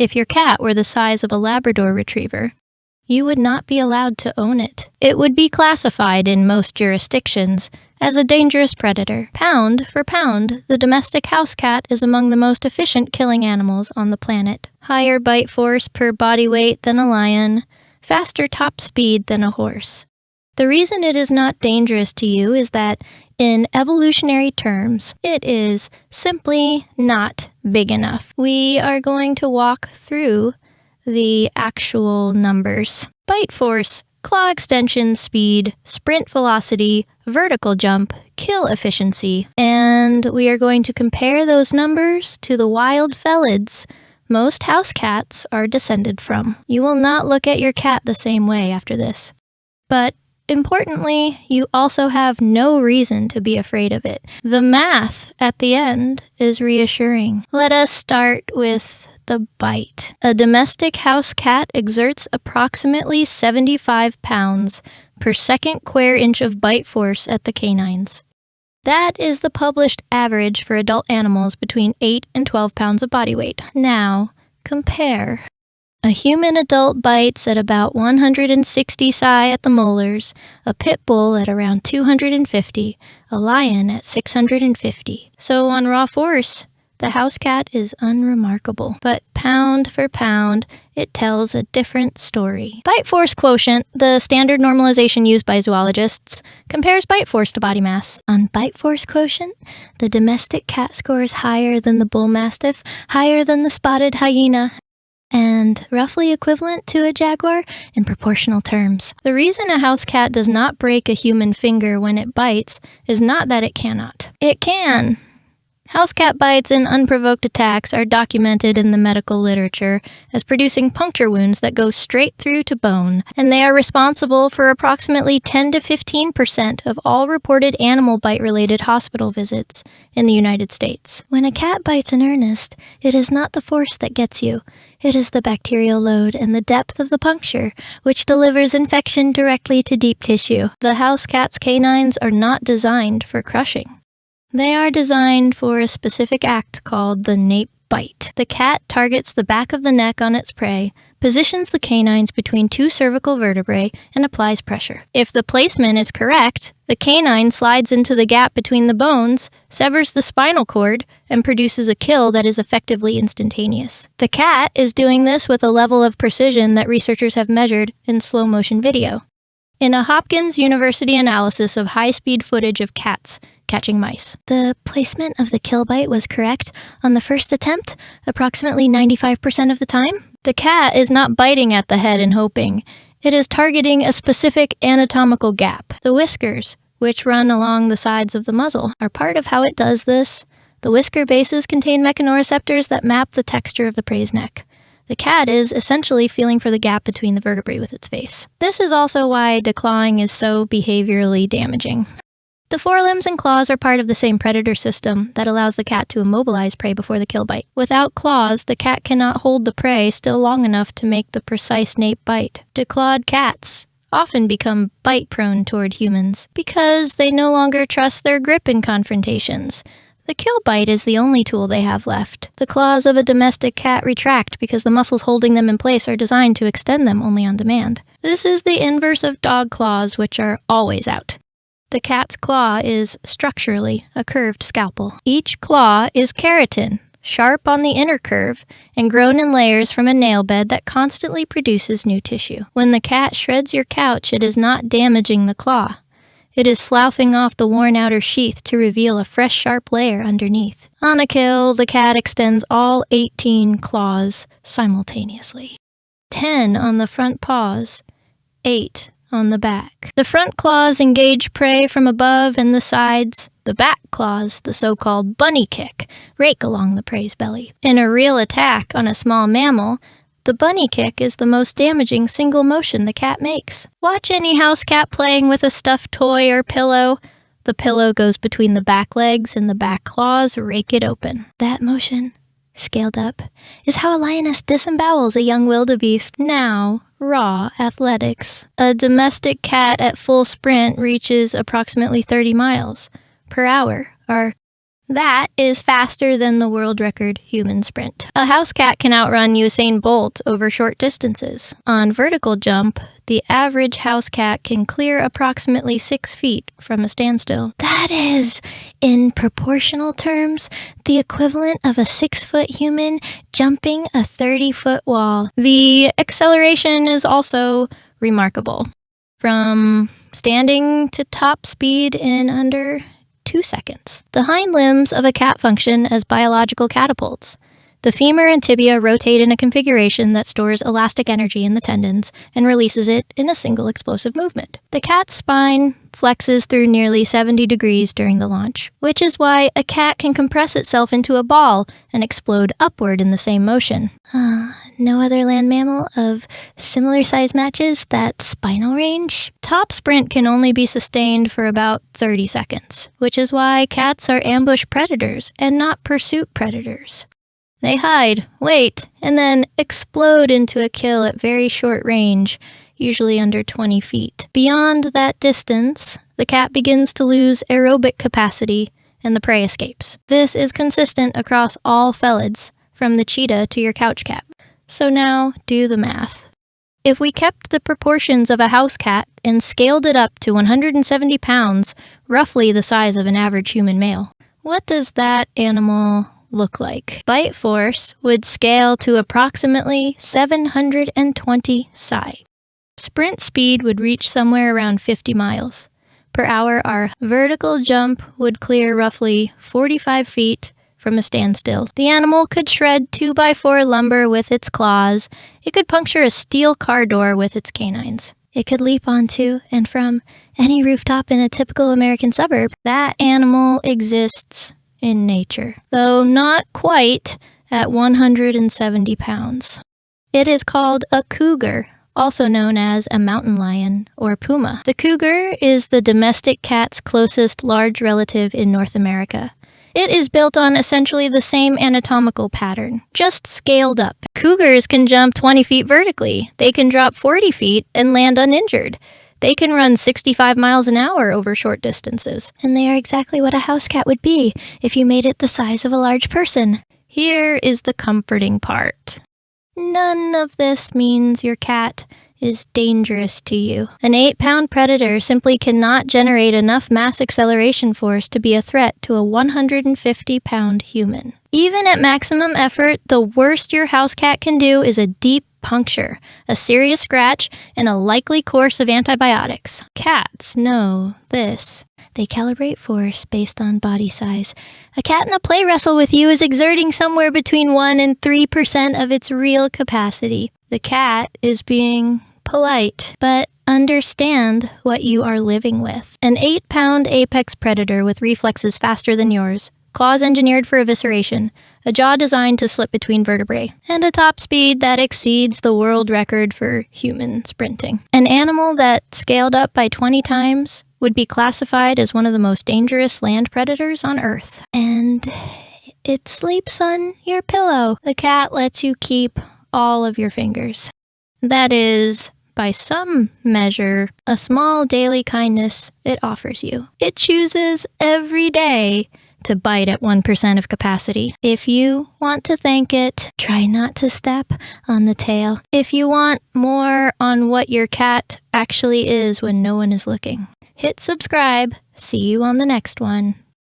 If your cat were the size of a Labrador retriever, you would not be allowed to own it. It would be classified in most jurisdictions as a dangerous predator. Pound for pound, the domestic house cat is among the most efficient killing animals on the planet. Higher bite force per body weight than a lion, faster top speed than a horse. The reason it is not dangerous to you is that, in evolutionary terms, it is simply not big enough. We are going to walk through the actual numbers. Bite force, claw extension speed, sprint velocity, vertical jump, kill efficiency, and we are going to compare those numbers to the wild felids most house cats are descended from. You will not look at your cat the same way after this. But importantly, you also have no reason to be afraid of it. The math at the end is reassuring. Let us start with the bite. A domestic house cat exerts approximately 75 pounds per second square inch of bite force at the canines. That is the published average for adult animals between 8 and 12 pounds of body weight. Now, compare. A human adult bites at about 160 psi at the molars, a pit bull at around 250, a lion at 650. So on raw force, the house cat is unremarkable. But pound for pound, it tells a different story. Bite force quotient, the standard normalization used by zoologists, compares bite force to body mass. On bite force quotient, the domestic cat scores higher than the bull mastiff, higher than the spotted hyena, and roughly equivalent to a jaguar in proportional terms. The reason a house cat does not break a human finger when it bites is not that it cannot. It can. House cat bites and unprovoked attacks are documented in the medical literature as producing puncture wounds that go straight through to bone, and they are responsible for approximately 10 to 15% of all reported animal bite-related hospital visits in the United States. When a cat bites in earnest, it is not the force that gets you. It is the bacterial load and the depth of the puncture, which delivers infection directly to deep tissue. The house cat's canines are not designed for crushing. They are designed for a specific act called the nape bite. The cat targets the back of the neck on its prey, positions the canines between two cervical vertebrae, and applies pressure. If the placement is correct, the canine slides into the gap between the bones, severs the spinal cord, and produces a kill that is effectively instantaneous. The cat is doing this with a level of precision that researchers have measured in slow-motion video. In a Hopkins University analysis of high-speed footage of cats catching mice, the placement of the kill bite was correct on the first attempt, approximately 95% of the time. The cat is not biting at the head and hoping. It is targeting a specific anatomical gap. The whiskers, which run along the sides of the muzzle, are part of how it does this. The whisker bases contain mechanoreceptors that map the texture of the prey's neck. The cat is essentially feeling for the gap between the vertebrae with its face. This is also why declawing is so behaviorally damaging. The forelimbs and claws are part of the same predator system that allows the cat to immobilize prey before the kill bite. Without claws, the cat cannot hold the prey still long enough to make the precise nape bite. Declawed cats often become bite-prone toward humans because they no longer trust their grip in confrontations. The kill bite is the only tool they have left. The claws of a domestic cat retract because the muscles holding them in place are designed to extend them only on demand. This is the inverse of dog claws, which are always out. The cat's claw is, structurally, a curved scalpel. Each claw is keratin, sharp on the inner curve, and grown in layers from a nail bed that constantly produces new tissue. When the cat shreds your couch, it is not damaging the claw. It is sloughing off the worn outer sheath to reveal a fresh, sharp layer underneath. On a kill, the cat extends all 18 claws simultaneously. 10 on the front paws, 8 on the back. The front claws engage prey from above and the sides. The back claws, the so-called bunny kick, rake along the prey's belly. In a real attack on a small mammal, the bunny kick is the most damaging single motion the cat makes. Watch any house cat playing with a stuffed toy or pillow. The pillow goes between the back legs and the back claws rake it open. That motion, scaled up, is how a lioness disembowels a young wildebeest. Now, raw athletics. A domestic cat at full sprint reaches approximately 30 miles per hour, or That is faster than the world record human sprint. A house cat can outrun Usain Bolt over short distances. On vertical jump, the average house cat can clear approximately 6 feet from a standstill. That is, in proportional terms, the equivalent of a 6-foot human jumping a 30-foot wall. The acceleration is also remarkable. From standing to top speed in under 2 seconds. The hind limbs of a cat function as biological catapults. The femur and tibia rotate in a configuration that stores elastic energy in the tendons and releases it in a single explosive movement. The cat's spine flexes through nearly 70 degrees during the launch, which is why a cat can compress itself into a ball and explode upward in the same motion. No other land mammal of similar size matches that spinal range. Top sprint can only be sustained for about 30 seconds, which is why cats are ambush predators and not pursuit predators. They hide, wait, and then explode into a kill at very short range, usually under 20 feet. Beyond that distance, the cat begins to lose aerobic capacity and the prey escapes. This is consistent across all felids, from the cheetah to your couch cat. So now, do the math. If we kept the proportions of a house cat and scaled it up to 170 pounds, roughly the size of an average human male, what does that animal look like? Bite force would scale to approximately 720 psi. Sprint speed would reach somewhere around 50 miles per hour. Our vertical jump would clear roughly 45 feet from a standstill. The animal could shred 2x4 lumber with its claws. It could puncture a steel car door with its canines. It could leap onto and from any rooftop in a typical American suburb. That animal exists in nature, though not quite at 170 pounds. It is called a cougar, also known as a mountain lion or puma. The cougar is the domestic cat's closest large relative in North America. It is built on essentially the same anatomical pattern, just scaled up. Cougars can jump 20 feet vertically. They can drop 40 feet and land uninjured. They can run 65 miles an hour over short distances. And they are exactly what a house cat would be if you made it the size of a large person. Here is the comforting part. None of this means your cat is dangerous to you. An 8-pound predator simply cannot generate enough mass acceleration force to be a threat to a 150-pound human. Even at maximum effort, the worst your house cat can do is a deep puncture, a serious scratch, and a likely course of antibiotics. Cats know this. They calibrate force based on body size. A cat in a play wrestle with you is exerting somewhere between 1 and 3% of its real capacity. The cat is being polite, but understand what you are living with. An 8-pound apex predator with reflexes faster than yours, claws engineered for evisceration, a jaw designed to slip between vertebrae, and a top speed that exceeds the world record for human sprinting. An animal that scaled up by 20 times would be classified as one of the most dangerous land predators on Earth. And it sleeps on your pillow. The cat lets you keep all of your fingers. That is, by some measure, a small daily kindness it offers you. It chooses every day to bite at 1% of capacity. If you want to thank it, try not to step on the tail. If you want more on what your cat actually is when no one is looking, hit subscribe. See you on the next one.